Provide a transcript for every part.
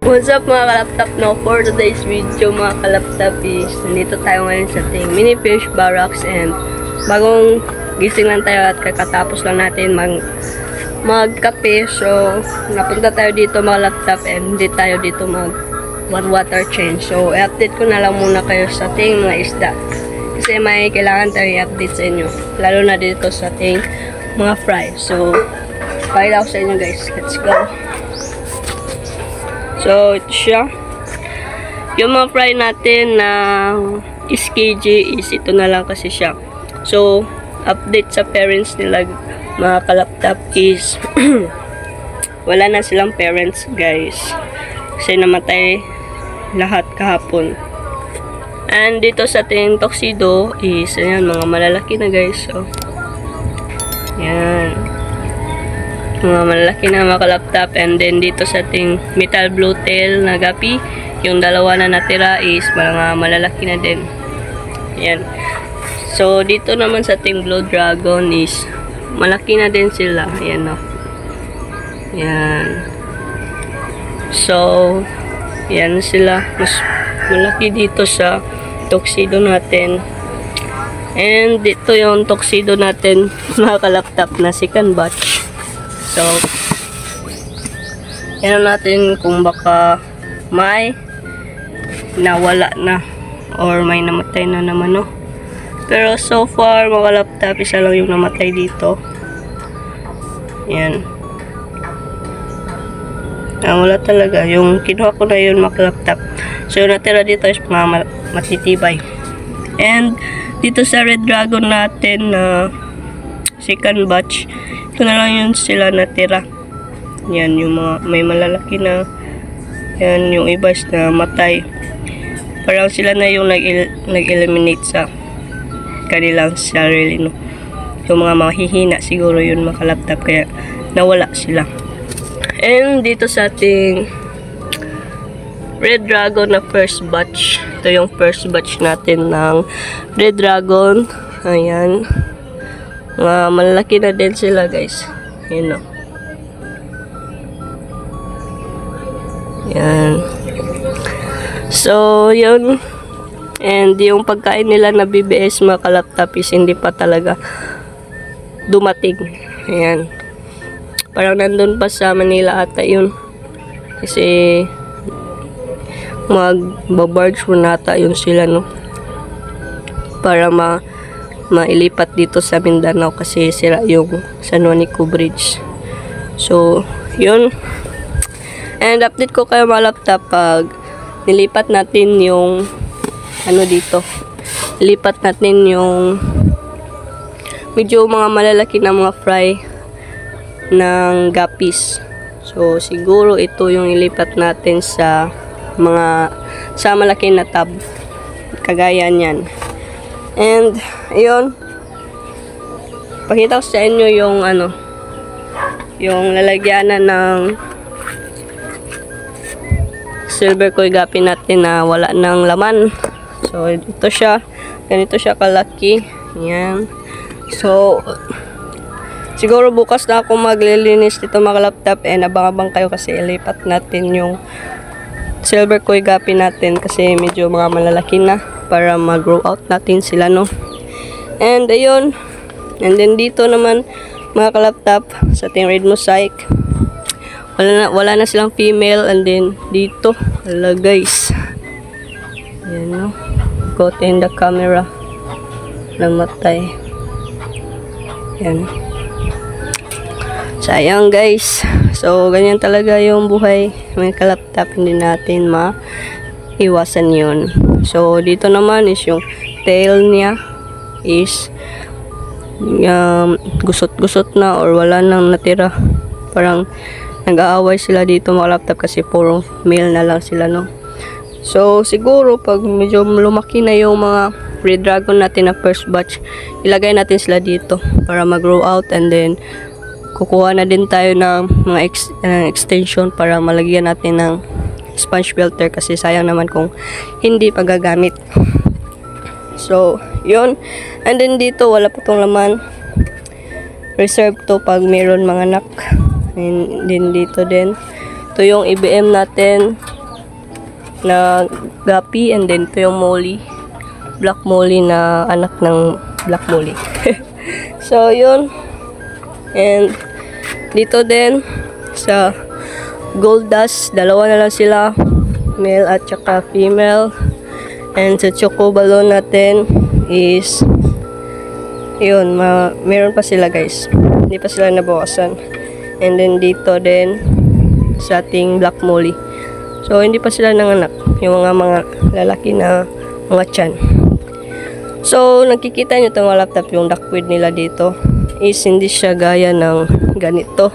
What's up mga kalaptop, no? For today's video mga kalaptop is nandito tayo ngayon sa ating mini fish barracks and bagong gising lang tayo at kakatapos lang natin magkape. So napunta tayo dito mga kalaptop and hindi tayo dito water change. So i-update ko na lang muna kayo sa ating mga isda kasi may kailangan tayo i-update sa inyo, lalo na dito sa ating mga fry. So pakita ko sa inyo guys, let's go. So, ito siya. Yung mga fry natin na SKG is ito na lang kasi siya. So, update sa parents nila mga kalaptop is wala na silang parents guys. Kasi namatay lahat kahapon. And dito sa ating tuxedo is ayan, mga malalaki na guys. So, ayan. Mga malaki na mga kalaptop. And then dito sa ating metal blue tail na gapi, yung dalawa na natira is mga malalaki na din. Ayan. So dito naman sa ating blue dragon is malaki na din sila. Ayan o. Ayan. So ayan sila. Mas malaki dito sa tuxedo natin. And dito yung tuxedo natin mga kalaptop na second batch. So, yan natin kung baka may nawala na or may namatay na naman, no? Pero so far, mga laptop, isa lang yung namatay dito. Yan. Wala talaga. Yung kinuha ko na yun, mga laptop. So, yung natira dito is mga matitibay. And, dito sa red dragon natin na second batch, ito na lang yun sila natira. Yan, yung mga may malalaki na. Yan, yung iba is na matay. Parang sila na yung nag-eliminate sa kanilang sarili, no? Yung mga mahihina siguro yun mga kalaptop, kaya nawala sila. And dito sa ating red dragon na first batch, ito yung first batch natin ng red dragon. Ayan. Malaki na din sila guys. Ayan o. Ayan. So, yun. And yung pagkain nila na BBS mga kalaptop is hindi pa talaga dumating. Ayan. Parang nandun pa sa Manila ata yun. Kasi magbabarge mo nata yun sila, no? Para mailipat dito sa Mindanao kasi sira yung San Juanico Bridge. So, yun. And update ko kayo mga laptop pag nilipat natin yung dito. Nilipat natin yung medyo mga malalaki na mga fry ng guppies. So, siguro ito yung ilipat natin sa malaki na tub. Kagaya niyan. And, ayun. Pakita ko sa inyo yung yung lalagyanan ng silver koi gapi natin na wala ng laman. So, ito siya. Ganito siya kalaki. Ayan. So, siguro bukas na ako maglilinis dito mga laptop and abang-abang kayo kasi ilipat natin yung silver koi gapi natin kasi medyo mga malalaki na para mag-grow out natin sila, no? And ayun. And then dito naman mga kalaptop sa ating red mosaic, wala na silang female. And then dito, wala guys. Ayan, no? Got in the camera. Namatay. Ayan. Sayang guys. So ganyan talaga yung buhay mga kalaptop, hindi natin iwasan yun. So, dito naman is yung tail niya is gusot-gusot na or wala nang natira. Parang nag-aaway sila dito mga laptop kasi puro male na lang sila, no? So, siguro pag medyo lumaki na yung mga red dragon natin na first batch, ilagay natin sila dito para mag-grow out. And then, kukuha na din tayo ng mga extension para malagyan natin ng sponge filter kasi sayang naman kung hindi pagagamit. So, yun. And then dito, wala po itong laman. Reserve to pag mayroon mga anak. And then dito din. Ito yung IBM natin. na Guppy, and then ito yung Molly. Black Molly na anak ng Black Molly. So, yun. And dito din sa Gold Dust, dalawa na lang sila. Male at saka female. And sa Choco Balloon natin is yun, meron pa sila guys. Hindi pa sila nabawasan. And then dito din sa ating Black Molly. So, hindi pa sila nanganak. Yung mga lalaki na mga tiyan. So, nakikita nyo itong laptop, yung duckweed nila dito is hindi siya gaya ng ganito.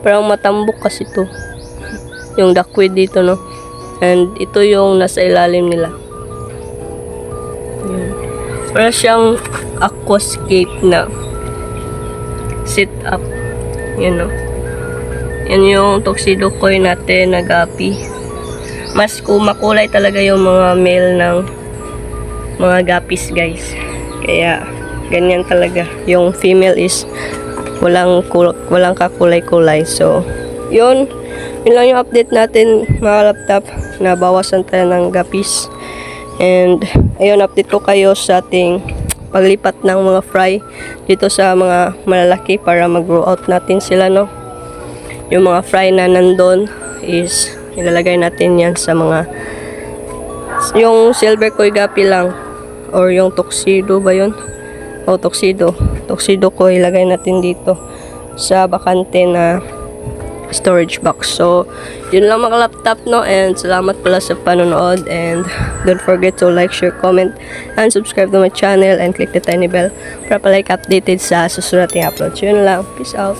Parang matambok kasi ito. Yung duckweed dito, no? And ito yung nasa ilalim nila. Parang siyang aquascape na sit up. Yan, no? Yan yung tuxedo koi natin na Guppy. Mas makulay talaga yung mga male ng mga Guppies, guys. Kaya ganyan talaga. Yung female is walang kakulay-kulay. So, yun lang yung update natin mga laptop. Nabawasan tayo ng Guppies. And ayun, update ko kayo sa ating paglipat ng mga fry dito sa mga malalaki para mag-grow out natin sila, no? Yung mga fry na nandun is ilalagay natin yan sa mga yung silver koi Guppy lang or yung tuxedo ba yun? O tuxedo ko ilagay natin dito sa bakante na storage box. So yun lang mga laptop, no? And salamat pala sa panonood, and don't forget to like, share, comment, and subscribe to my channel, and click the tiny bell para palike updated sa susunod nating upload. So yun lang, peace out.